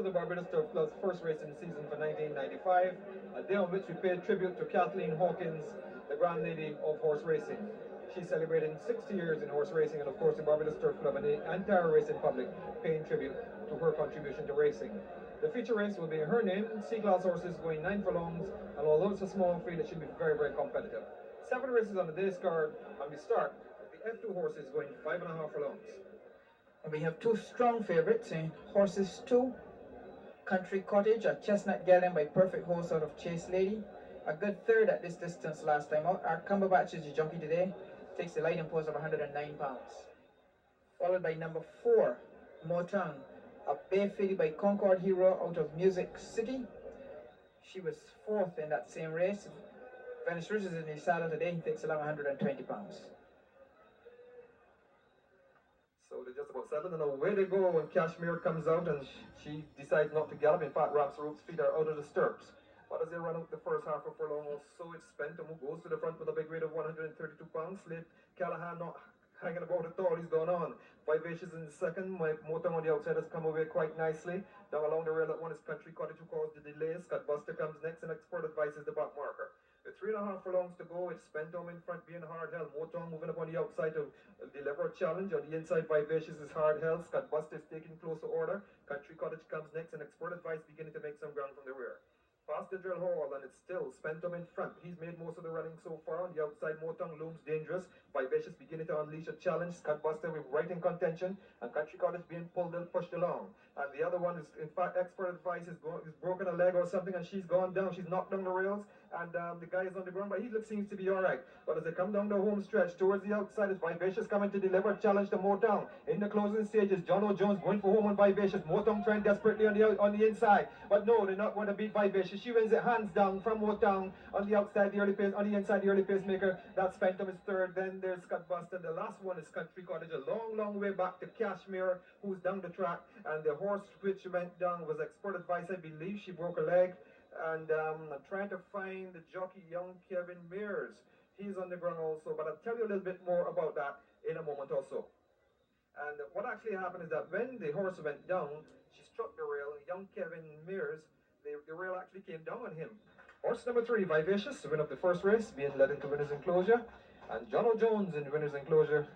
the Barbados Turf Club's first racing season for 1995, a day on which we paid tribute to Kathleen Hawkins, the Grand Lady of Horse Racing. She's celebrating 60 years in horse racing, and of course the Barbados Turf Club and the entire racing public paying tribute to her contribution to racing. The feature race will be in her name, C-class horses going 9 furlongs, and although it's a small field, it should be very, very competitive. 7 races on the day's card, and we start with the F2 horses going 5.5 furlongs. And we have 2 strong favorites in Horses 2, Country Cottage, a chestnut gelding by Perfect Horse out of Chase Lady. A good third at this distance last time out. Our Cumberbatch is the jockey today, takes the lighting post of 109 pounds. Followed by number 4, Motown, a bay filly by Concord Hero out of Music City. She was 4th in that same race. Venice Ridge is in the saddle today, he takes along 120 pounds. So they're just about settled, and away they go when Kashmir comes out and she decides not to gallop. In fact, Raps Rope's feet are out of the stirrups. But as they run out the first half of furlong or so, it's Spentum who goes to the front with a big weight of 132 pounds. Slade Callahan not hanging about at all, he's gone on. Vivacious in the second, my Motor on the outside has come away quite nicely. Down along the rail at one is Country Cottage who caused the delay. Scott Buster comes next, and Expert Advice is the back marker. With 3.5 furlongs to go, it's Spentum in front being hard held. Motor moving up on the outside to deliver a challenge. On the inside, Vivacious is hard held. Scott Buster is taking closer order. Country Cottage comes next, and Expert Advice beginning to make some ground from the rear. Past the drill hall, and it's still Spentum in front. He's made most of the running so far. On the outside, Motown looms dangerous. Vivacious beginning to unleash a challenge. Scott Buster with right in contention, and Country Cottage being pulled and pushed along. And the other one is, in fact, Expert Advice is broken a leg or something, and she's gone down. She's knocked down the rails, and the guy is on the ground, but he seems to be all right. But as they come down the home stretch towards the outside, it's Vivacious coming to deliver a challenge to Motown. In the closing stages, John O'Jones going for home on Vivacious. Motown trying desperately on the inside, but no, they're not going to beat Vivacious. She wins it hands down from Motown on the outside, the early pace, on the inside, the early pacemaker. That's Spentum is third. Then there's Scott Buster. The last one is Country Cottage, a long, long way back to Kashmir, who's down the track, and the horse which went down was Expert Advice. I believe she broke her leg. And I'm trying to find the jockey, young Kevin Mears. He's on the ground also, but I'll tell you a little bit more about that in a moment also. And what actually happened is that when the horse went down, she struck the rail, and young Kevin Mears, the rail actually came down on him. Horse number 3, Vivacious, win of the first race, being led into winner's enclosure. And John O'Jones in the winner's enclosure.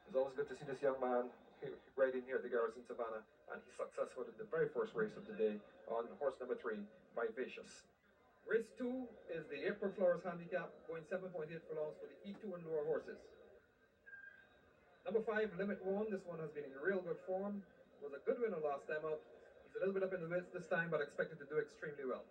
It's always good to see this young man riding here at the Garrison Savannah, and he's successful in the very first race of the day on horse number 3, Vivacious. Race 2 is the April Flowers Handicap, going 7.8 furlongs for the E2 and lower horses. Number 5, Limit 1. This one has been in real good form. Was a good winner last time out. He's a little bit up in the weights this time, but expected to do extremely well.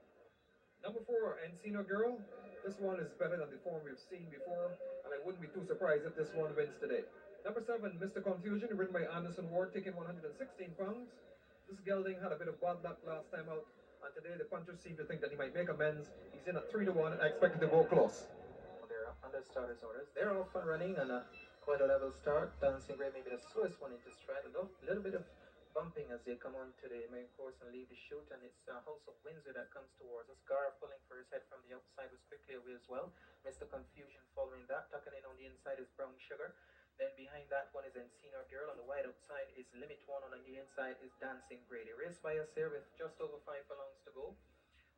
Number 4, Encino Girl. This one is better than the form we've seen before, and I wouldn't be too surprised if this one wins today. Number 7, Mr. Confusion, ridden by Anderson Ward, taking 116 pounds. This gelding had a bit of bad luck last time out, and today the punters seem to think that he might make amends. He's in at 3-1, and I expect it to go close. They're under starters orders. They're off and running, and quite a level start. Dancing Ray may be the slowest one into stride. A little bit of bumping as they come on to the main course and leave the chute, and it's House of Windsor that comes towards us. Garth pulling for his head from the outside was quickly away as well. Mr. Confusion following that. Tucking in on the inside is Brown Sugar. Then behind that one is Encino Girl. On the wide outside is Limit 1. On the inside is Dancing Brady. Race by us here with just over 5 furlongs to go.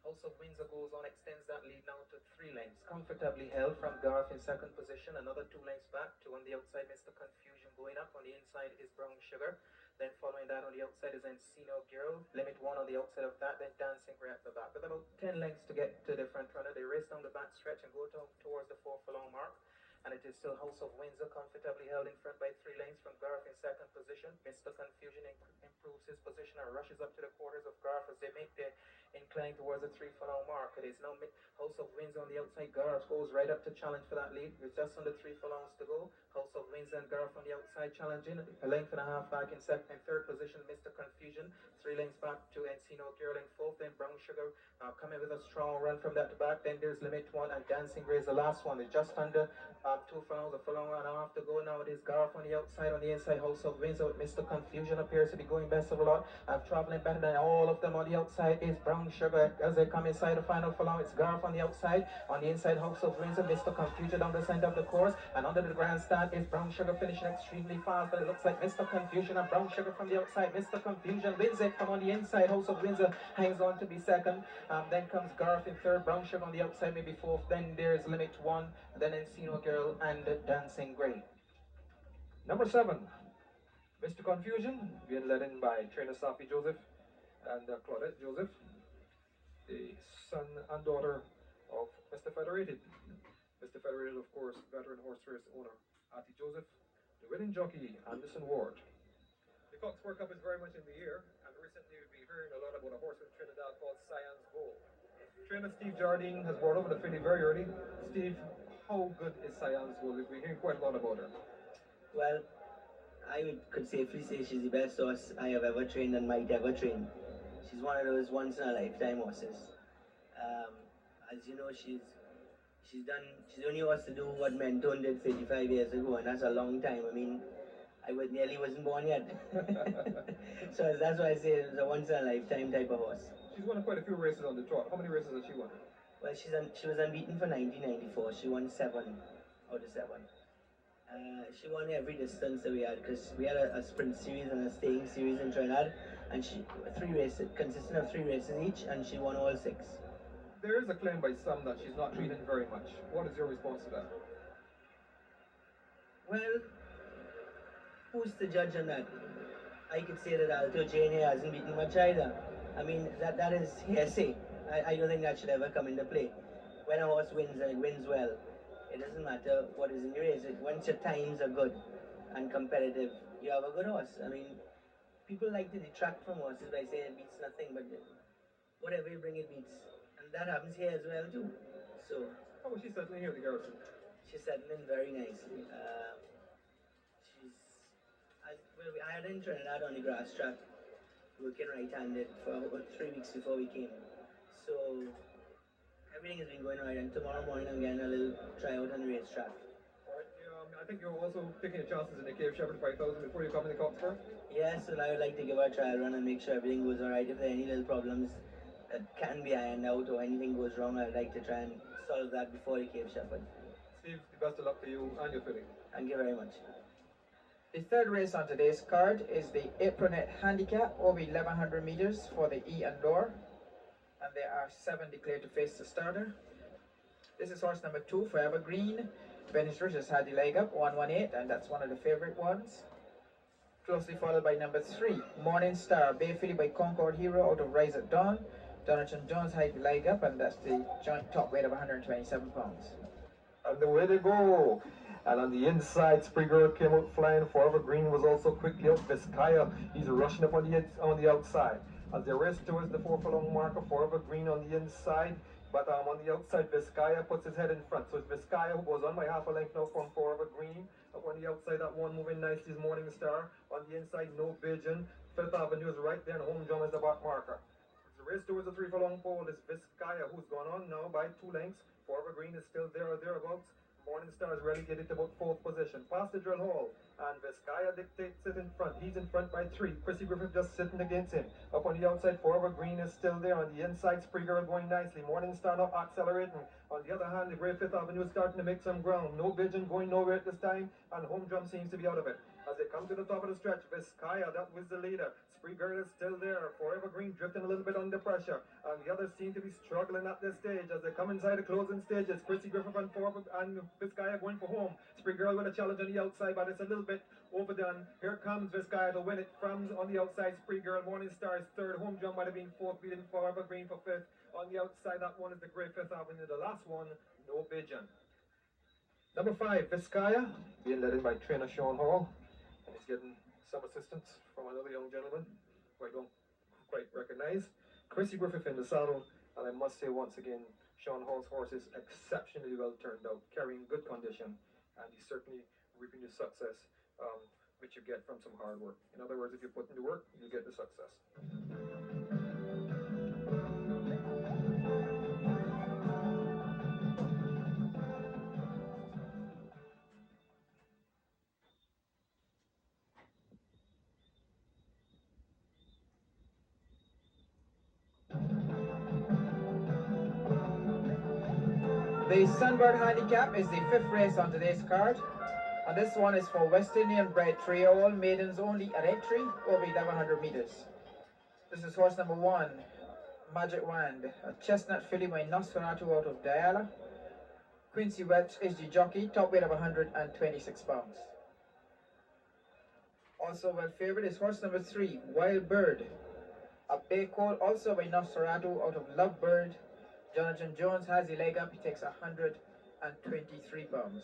House of Windsor goes on, extends that lead now to 3 lengths. Comfortably held from Garth in second position. Another 2 lengths back to on the outside Mr. Confusion going up. On the inside is Brown Sugar. Then following that on the outside is Encino Girl. Limit 1 on the outside of that. Then Dancing Brady at the back. With about 10 lengths to get to the front runner, they race down the back stretch and go towards the 4 furlong mark. And it is still House of Windsor comfortably held in front by 3 lengths from Garth in second position. Mr. Confusion improves his position and rushes up to the quarters of Garth as they make the incline towards the 3 furlong mark. It is now House of Windsor on the outside. Garth goes right up to challenge for that lead with just under 3 furlongs to go. House of Windsor and Garth on the outside challenging. A length and a half back in second and third position. Mr. Confusion 3 lengths back to Encino Girl in fourth. Then Brown Sugar coming with a strong run from that to back. Then there's Limit 1 and Dancing Grace, the last one. It's just under 2 furlongs, a furlong and a half to go now. It is Garth on the outside. On the inside, House of Windsor with Mr. Confusion appears to be going best of a lot. Traveling better than all of them on the outside is Brown Sugar as they come inside the final furlong. It's Garth on the outside. On the inside, House of Windsor, Mr. Confusion down the center of the course. And under the grandstand is Brown Sugar finishing extremely fast. But it looks like Mr. Confusion and Brown Sugar from the outside. Mr. Confusion wins it from on the inside. House of Windsor hangs on to be second. Then comes Garth in third. Brown Sugar on the outside, maybe fourth. Then there's Limit One. Then Encino Girl and Dancing Grey. Number 7, Mr. Confusion, being led in by trainer Safi Joseph and Claudette Joseph, the son and daughter of Mr. Federated. Mr. Federated, of course, veteran horse race owner Ati Joseph, the winning jockey Anderson Ward. The Cox World Cup is very much in the air, and recently we've been hearing a lot about a horse in Trinidad called Science Gold. Trainer Steve Jardine has brought over the filly very early. Steve, how good is Science Gold? We've been hearing quite a lot about her. Well, I could safely say she's the best horse I have ever trained and might ever train. She's one of those once in a lifetime horses. As you know, she's the only horse to do what Mentone did 35 years ago, and that's a long time. I mean, I nearly wasn't born yet. So that's why I say it's a once in a lifetime type of horse. She's won quite a few races on the trot. How many races has she won? Well, she was unbeaten for 1994. She won 7 out of 7. She won every distance that we had, because we had a sprint series and a staying series in Trinidad, and she 3 races consisting of 3 races each, and she won all 6. There is a claim by some that she's not treated very much. What is your response to that? Well, who's the judge on that? I could say that Alto Jane hasn't beaten much either. I mean, that is hearsay. I don't think that should ever come into play. When a horse wins and it wins well, it doesn't matter what is in your race. Once your times are good and competitive, you have a good horse. I mean, people like to detract from horses by saying it beats nothing, but whatever you bring, it beats. And that happens here as well too. So, how was she settling here at the Garrison? She's settling very nicely. I had her in Trinidad on the grass track, working right-handed for about 3 weeks before we came. So, everything has been going right, and tomorrow morning I'm getting a little tryout on the racetrack. Alright, I think you're also taking your chances in the Cape Shepherd 5000 before you come in the Coxburg? Yes, and I would like to give her a trial run and make sure everything goes alright. If there are any little problems that can be ironed out or anything goes wrong, I'd like to try and solve that before the Cape Shepherd. Steve, the best of luck to you and your filly. Thank you very much. The third race on today's card is the Apronet Handicap over 1100 meters for the E and Door. And there are 7 declared to face the starter. This is horse number 2, Forever Green. Venice Richards had the leg up, 118, and that's one of the favorite ones. Closely followed by number 3, Morning Star, Bay Filly by Concord Hero out of Rise at Dawn. Donaldson Jones had the leg up, and that's the joint top weight of 127 pounds. And away they go. And on the inside, Springer came out flying. Forever Green was also quickly out. Vizcaya, he's rushing up on the outside. As they race towards the 4 furlong marker, Forever Green on the inside. But on the outside, Vizcaya puts his head in front. So it's Vizcaya who goes on by half a length now from Forever Green. Up on the outside, that one moving nicely is Morning Star. On the inside, No Pigeon. Fifth Avenue is right there, and Home Drum is the back marker. As the race towards the 3 furlong pole is Vizcaya, who's gone on now by 2 lengths. Forever Green is still there or thereabouts. Morning Star is relegated to about 4th position. Past the drill hall, and Vizcaya dictates it in front. He's in front by 3. Chrissy Griffith just sitting against him. Up on the outside, Forever Green is still there. On the inside, Springer going nicely. Morning Star now accelerating. On the other hand, the Great Fifth Avenue is starting to make some ground. No Pigeon going nowhere at this time, and Home Drum seems to be out of it. As they come to the top of the stretch, Vizcaya, that was the leader. Springer is still there. Forever Green drifting a little bit under pressure. And the others seem to be struggling at this stage as they come inside the closing stages. Chrissy Griffith and Vizcaya going for home. Springer with a challenge on the outside, but it's a little bit overdone. Here comes Vizcaya to win it from on the outside. Springer, Morning Star is 3rd. Home Drum might have been 4th, beating Forever Green for 5th. On the outside, that one is the Great Fifth Avenue. The last one, No Pigeon. Number 5, Vizcaya, being led in by trainer Sean Hall. And he's getting some assistance from another young gentleman who I don't quite recognize. Chrissy Griffith in the saddle, and I must say once again, Sean Hall's horse is exceptionally well turned out, carrying good condition, and he's certainly reaping the success which you get from some hard work. In other words, if you put in the work, you get the success. The Sunbird Handicap is the fifth race on today's card. And this one is for West Indian bred trio, all maidens only at entry over 1100 meters. This is horse number 1, Magic Wand, a chestnut filly by Nosferatu out of Diala. Quincy Welch is the jockey, top weight of 126 pounds. Also well favored is horse number 3, Wild Bird, a bay colt also by Nosferatu out of Lovebird. Jonathan Jones has the leg up, he takes 123 pounds.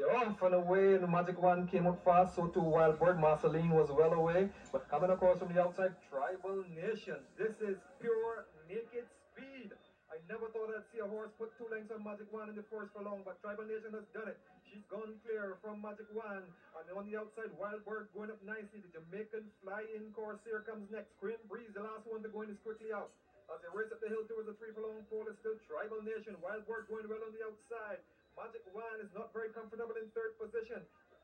They're off and away. The Magic One came up fast, so too Wild Bird. Marceline was well away. But coming across from the outside, Tribal Nation. This is pure naked speed. I never thought I'd see a horse put 2 lengths on Magic One in the first furlong, but Tribal Nation has done it. She's gone clear from Magic One. And on the outside, Wild Bird going up nicely. The Jamaican Fly-In Corsair comes next. Queen Breeze, the last one to go in, is quickly out. As they race up the hill towards the 3 furlong pole, it's still Tribal Nation. Wild Bird going well on the outside. Magic One is not very comfortable in 3rd position.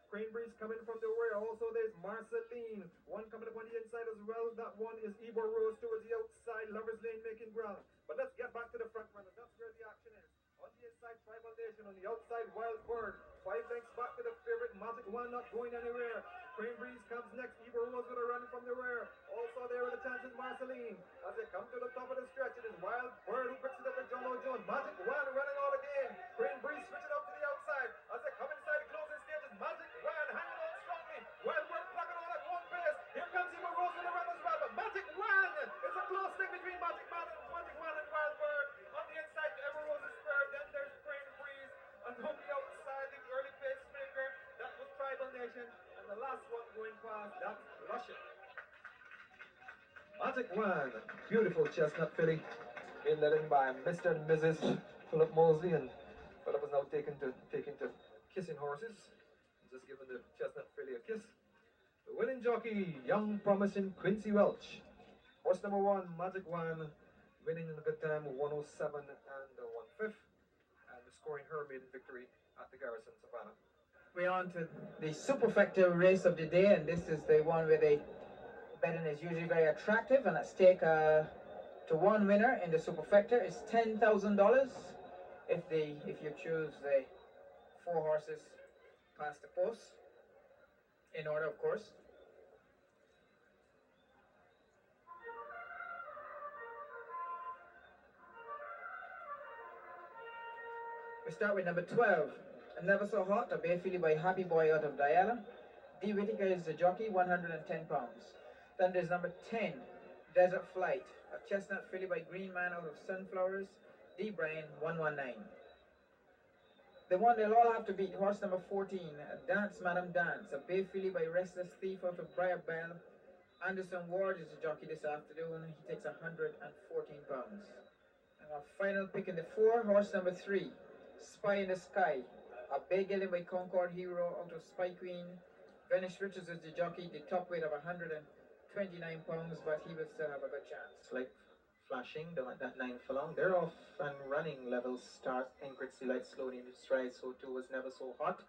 Crane Breeze coming from the rear. Also, there's Marceline. One coming up on the inside as well. That one is Ebo Rose towards the outside. Lover's Lane making ground. But let's get back to the front runner. That's where the action is. On the inside, Tribal Nation. On the outside, Wild Bird. 5 lengths back to the favorite. Magic One not going anywhere. Crane Breeze comes next. Ebo Rose with a run from the rear. Also there with a chance is Marceline. As they come to the top of the stretch, it is Wild Bird who picks it up with John O'Jones. Magic One running all again. Crane Breeze switching up to the outside. As they come inside the closing stages, Magic One hanging on strongly. Wild Bird plugging on at one pace. Here comes Ebo Rose with a run as well. But Magic One is a close thing between Magic One and Wild Bird. On the inside, Ebo Rose is third. Then there's Crane Breeze. And on the outside, the early pace maker, that was Tribal Nation. And the last one going past, that's Luscious. Magic One, beautiful chestnut filly, being led in by Mr. and Mrs. Philip Mosley, and Philip is now taken to kissing horses, just giving the chestnut filly a kiss. The winning jockey, young promising Quincy Welch. Horse number 1, Magic One, winning in a good time of 107 and 1/5, and scoring her maiden victory at the Garrison Savannah. We're on to the Superfecta race of the day, and this is the one where the betting is usually very attractive, and at stake to one winner in the Superfecta is $10,000 if you choose the 4 horses past the post, in order of course. We start with number 12, Never So Hot, a bay filly by Happy Boy out of Diala. D. Whittaker is the jockey, 110 pounds. Then there's number 10, Desert Flight, a chestnut filly by Green Man out of Sunflowers. D. Bryan, 119. The one they'll all have to beat, horse number 14, Dance Madam Dance, a bay filly by Restless Thief out of Briar Bell. Anderson Ward is the jockey this afternoon. He takes 114 pounds. And our final pick in the 4, horse number 3, Spy in the Sky, a bay gelding by Concord Hero out of Spy Queen. Venice Richards is the jockey, the top weight of 129 pounds, but he will still have a good chance. Like flashing, that 9 furlong. They're off and running. Level start. Ingrid Light slowly into stride. So too was Never So Hot.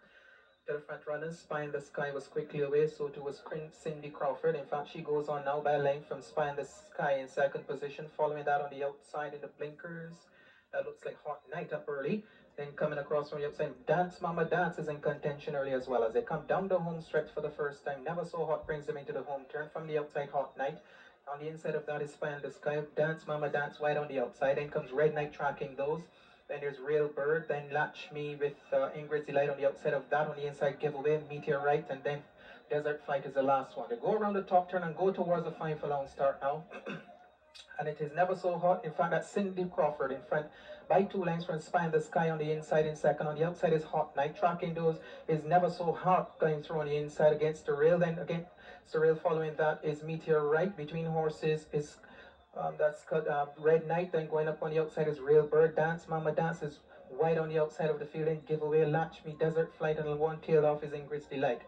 To the front runners, Spy in the Sky was quickly away. So too was Cindy Crawford. In fact, she goes on now by a length from Spy in the Sky in 2nd position. Following that on the outside in the blinkers, that looks like Hot Night up early. Then coming across from the outside, Dance Mama Dance is in contention early as well. As they come down the home stretch for the first time, Never So Hot brings them into the home turn. From the outside, Hot Night. On the inside of that is Spy in the Sky. Dance Mama Dance wide on the outside. Then comes Red Knight tracking those. Then there's Real Bird. Then Latch Me with Ingrid's Delight on the outside of that. On the inside, Giveaway, Meteorite. And then Desert Flight is the last one. They go around the top turn and go towards the 5 furlong start now. And it is Never So Hot. In fact, that's Cindy Crawford in front by 2 lengths from Spy in the Sky on the inside in second. On the outside is Hot Night. Tracking those is Never So Hot going through on the inside against the rail. Then again, the rail following that is Meteorite. Between horses is that's Red Knight. Then going up on the outside is Real Bird. Dance Mama Dance is wide on the outside of the field. And Giveaway, Latch Me, Desert Flight, and one tailed off is Ingrid's Delight.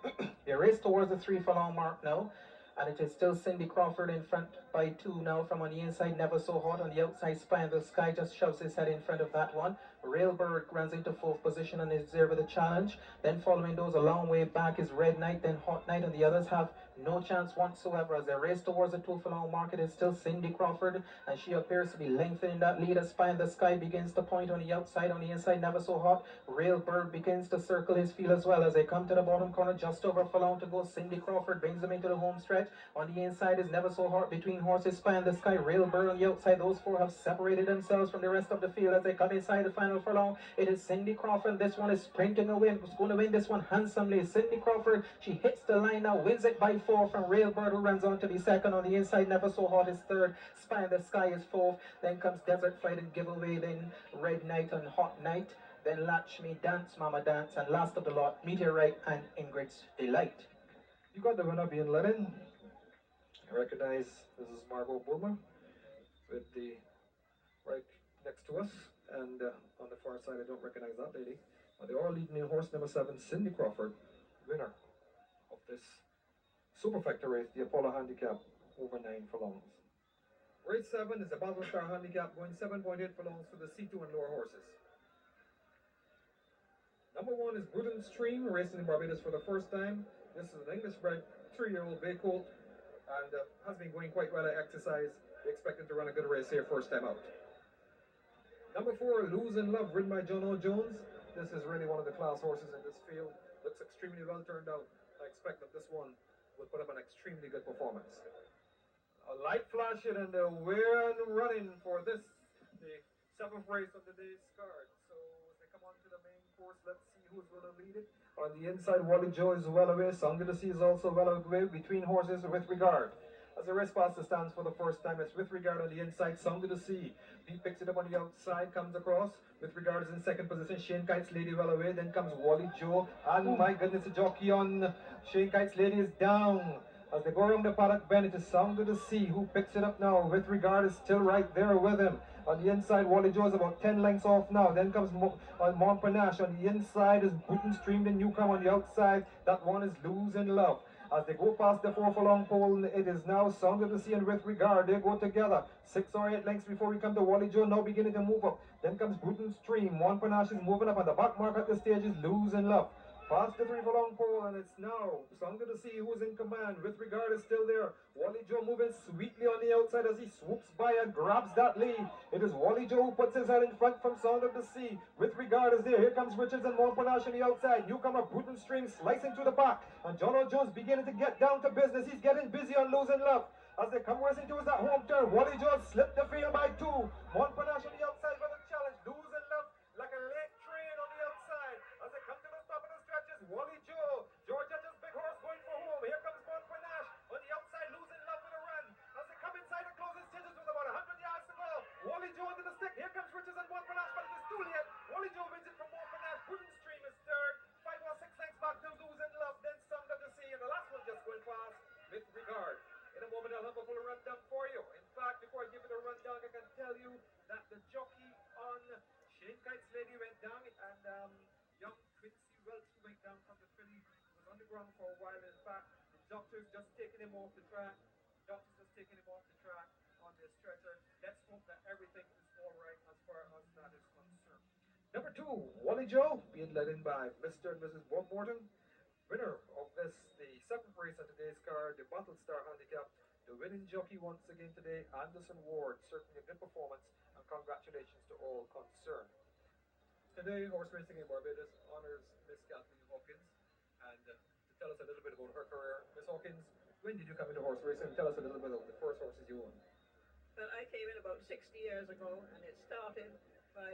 They race towards the 3 furlong mark now. And it is still Cindy Crawford in front by 2 now from on the inside. Never So Hot on the outside. Spy in the Sky just shoves his head in front of that one. Real Bird runs into 4th position and is there with the challenge. Then following those a long way back is Red Knight, then Hot Night, and the others have no chance whatsoever as they race towards the 2 furlong mark. It is still Cindy Crawford, and she appears to be lengthening that lead as Spy in the Sky begins to point on the outside. On the inside, Never So Hot. Railbird begins to circle his field as well as they come to the bottom corner, just over a furlong to go. Cindy Crawford brings them into the home stretch. On the inside is Never So Hot between horses, Spy in the Sky, Railbird on the outside. Those four have separated themselves from the rest of the field as they come inside the final furlong. It is Cindy Crawford. This one is sprinting away and was going to win this one handsomely. Cindy Crawford, she hits the line now, wins it by 4 from Railbird, who runs on to be second. On the inside, Never So Hot is third. Spy in the Sky is fourth. Then comes Desert Flight and Giveaway. Then Red Night and Hot Night. Then Lakshmi, Dance Mama Dance, and last of the lot, Meteorite and Ingrid's Delight. You got the winner being let in. I recognize this is Margot Bulmer with the right next to us, and on the far side I don't recognize that lady. But they are leading in horse number 7, Cindy Crawford, winner of this Superfecta race, the Apollo Handicap, over 9 furlongs. Race 7 is the Battle Star Handicap, going 7.8 furlongs for the C2 and lower horses. Number 1 is Bruton Stream, racing in Barbados for the first time. This is an English-bred 3-year-old bay colt, and has been going quite well at exercise. They expect him to run a good race here first time out. Number 4, Lose in Love, ridden by John O'Jones. This is really one of the class horses in this field. Looks extremely well turned out. I expect that this one will put up an extremely good performance. A light flashing and we're running for this, the 7th race of the day's card. So as they come on to the main course, let's see who's going to lead it. On the inside, Wally Joe is well away. Song of the Sea is also well away between horses With Regard. As the race past the stands for the first time, it's With Regard on the inside, Song of the Sea. He picks it up on the outside, comes across. With Regard is in second position. Shane Kite's Lady well away. Then comes Wally Joe. And my goodness, the jockey on Shane Kite's Lady is down. As they go around the paddock bend, it is Song of the Sea who picks it up now. With Regard is still right there with him. On the inside, Wally Joe is about 10 lengths off now. Then comes Montparnasse. On the inside is Bruton Stream, the newcomer. On the outside, that one is Lose in Love. As they go past the 4 furlong pole, it is now Sound of the Sea and With Regard. They go together. 6 or 8 lengths before we come to Wally Joe, now beginning to move up. Then comes Bruton Stream. Montparnasse is moving up, and the back mark at the stage is Lose in Love. Past the 3 furlong pole, and it's now Sound of the Sea who's in command. With Regard is still there. Wally Joe moving sweetly on the outside as he swoops by and grabs that lead. It is Wally Joe who puts his head in front from Sound of the Sea. With Regard is there. Here comes Richards and Montparnasse on the outside. Newcomer Bruton Stream slicing through the back. And John O'Jones beginning to get down to business. He's getting busy on Lose in Love. As they come racing towards that home turn, Wally Joe slipped the field by 2. Montparnasse on the outside for the challenge. Lose in Love like a late train on the outside. As they come to the top of the stretches, Wally Joe, George Edge's big horse going for home. Here comes Montparnasse on the outside, Lose in Love with a run. As they come inside the closing stages with about 100 yards to go, Wally Joe under the stick. Here comes Richards and Montparnasse, but it is too late. Wally Joe wins it from Montparnasse. Bruton Stream is third. 5 or 6 lengths back to Lose in Love. Then Sound of the Sea, and the last one just going past With Regard. In a moment, I'll have a full rundown for you. In fact, before I give you the rundown, I can tell you that the jockey on Shane Kite's Lady went down, and young Quincy Welch went down from the filly. He was on the ground for a while. In fact, the doctor's just taking him off the track. On the stretcher. Let's hope that everything is all right as far as that is concerned. Number 2, Wally Joe, being led in by Mr. and Mrs. Bob Morton. Winner of this, the 7th race at today's card, the Battle Star Handicap. The winning jockey once again today, Anderson Ward. Certainly a good performance, and congratulations to all concerned. Today, horse racing in Barbados honors Miss Kathleen Hawkins, and to tell us a little bit about her career. Miss Hawkins, when did you come into horse racing? Tell us a little bit about the first horses you owned. Well, I came in about 60 years ago, and it started by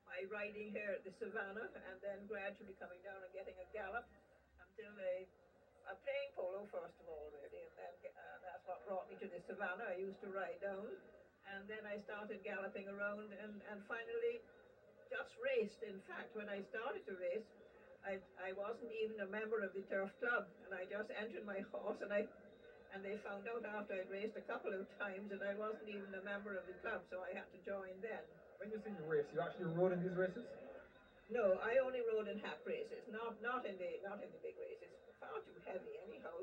my riding here at the Savannah, and then gradually coming down and getting a gallop until playing polo first of all, really, and then that's what brought me to the Savannah. I used to ride down, and then I started galloping around, and finally just raced. In fact, when I started to race, I wasn't even a member of the Turf Club, and I just entered my horse, and they found out after I'd raced a couple of times that I wasn't even a member of the club, so I had to join then. When you say you race, you actually rode in these races? No, I only rode in hack races, not in the big races. Far too heavy anyhow.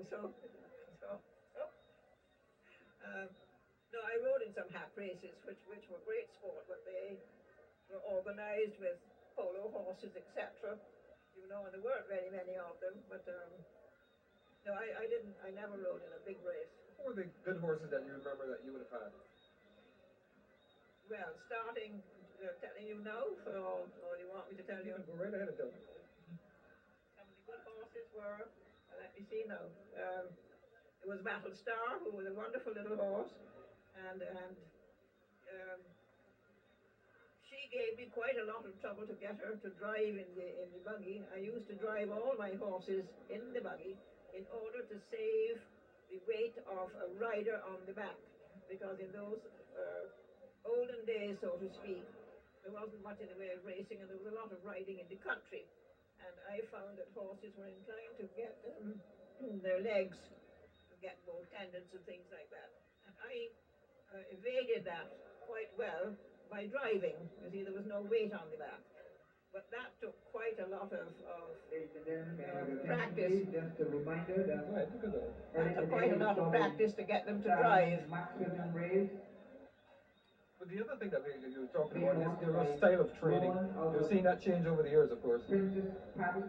No, I rode in some hack races, which were great sport, but they were organised with polo horses, etc. You know, and there weren't very many of them, but No, I didn't. I never rode in a big race. Who were the good horses that you remember that you would have had? Well, starting telling you now, or do you want me to tell You you? can go right ahead and tell me. Some of the good horses were, let me see now. It was Battle Star, who was a wonderful little horse, and she gave me quite a lot of trouble to get her to drive in the buggy. I used to drive all my horses in the buggy in order to save the weight of a rider on the back, because in those olden days, so to speak, there wasn't much in the way of racing, and there was a lot of riding in the country. And I found that horses were inclined to get their legs, get more tendons and things like that. And I evaded that quite well by driving. You see, there was no weight on the back. But that took quite a lot of practice. Just a reminder that Right, look at that. That took quite a lot of practice to get them to drive. Maxwell and Rays. But the other thing that you were talking about is your style of training. You've seen that change over the years, of course. Princess Patty.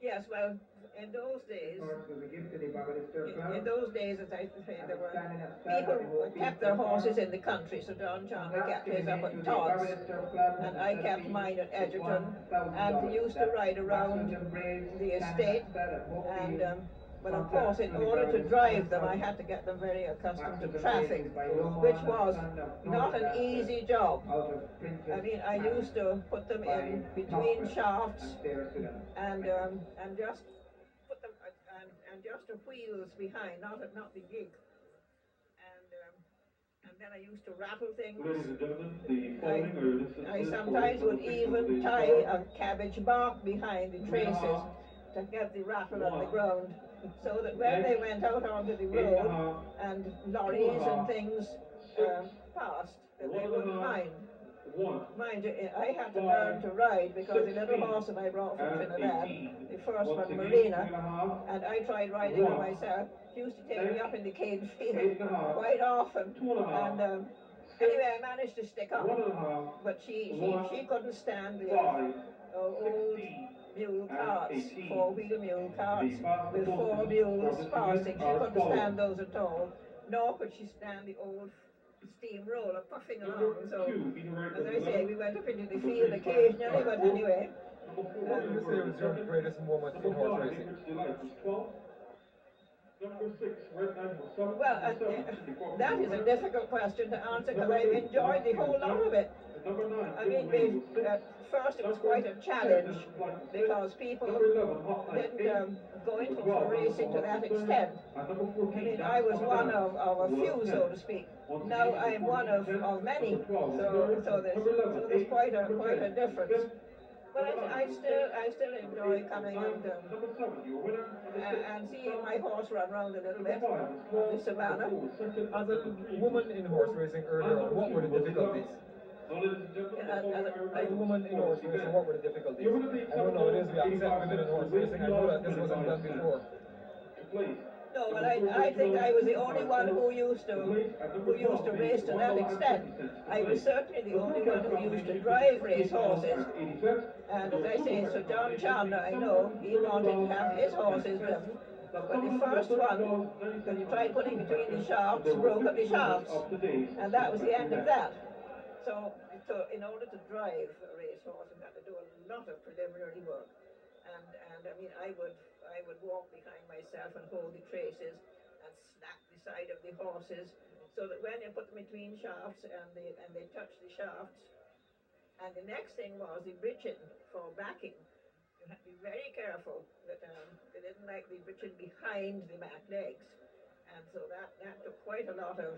Yes, well, in those days, Horse was a gift to the Barbados Club. in those days, as I say, there were Standing at start, people it will who be kept their the horses farm. in the country. So Don Chandler Not kept his up giving at it to the Todd's, Barbados Club, and I that kept fee mine at is Edgerton, $1,000. and used to ride around Maxwell and Rays the standing estate. at start at both And fields. but of course, in order to drive them, I had to get them very accustomed to traffic, which was not an easy job. Out of Princess I mean, I Patty used to put them by in between Topper shafts and Sarah Sudan. and just put them and just the wheels behind, not the gig. And then I used to rattle things. Ladies and gentlemen, the following are listed I for sometimes would the even today's tie call. a cabbage bark behind the traces to get the rattle on the ground, so that when they went out onto the road and lorries and things passed, that they wouldn't mind. Mind you, I had to learn to ride because the little horse that I brought from Trinidad, the first one, Marina, and I tried riding her myself. She used to take me up in the cane field quite often, and anyway, I managed to stick up, but she couldn't stand the old mule carts, four-wheel mule carts with four mules passing. She couldn't stand those at all, nor could she stand the old steamroller puffing along. So, as I say, we went up into the field occasionally, but anyway. What would you say was your greatest moment in horse racing? Well, that is a difficult question to answer because I've enjoyed the whole lot of it. I mean, at first it was quite a challenge because people didn't go into racing to that extent. I mean, I was one of a few, so to speak. Now I'm one of many, so there's quite a difference. But I still enjoy coming and seeing my horse run around a little bit on the savannah. As a woman in horse racing earlier on, what were the difficulties? As a woman in horse racing, what were the difficulties? I don't know, it is we accept women in horse racing. I know that this wasn't done before. No, well, I think I was the only one who used to race to that extent. I was certainly the only one who used to drive race horses. And as I say, Sir John Chandler, I know, he wanted to have his horses driven. But the first one, when he tried putting between the shafts, broke up the shafts. And that was the end of that. So in order to drive a race horse, you had to do a lot of preliminary work. And I mean, I would walk behind myself and hold the traces and snap the side of the horses, so that when you put them between shafts and they touch the shafts. And the next thing was the bridging for backing. You had to be very careful that they didn't like the bridging behind the back legs, and so that took quite a lot of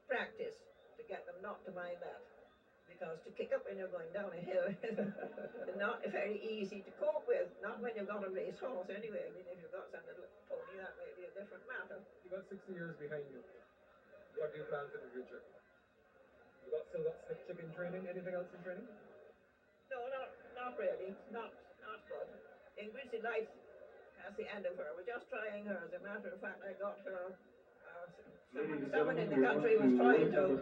practice to get them not to mind that. Because to kick up when you're going down a hill is not very easy to cope with, not when you've got a race horse anyway. I mean, if you've got some little pony, that may be a different matter. You got 60 years behind you. What do you plan for the future? You still got chicken training? Anything else in training? No, not really. Not good. Ingrid's Delight, that's the end of her. We're just trying her. As a matter of fact, I got her. Someone in the country was trying to.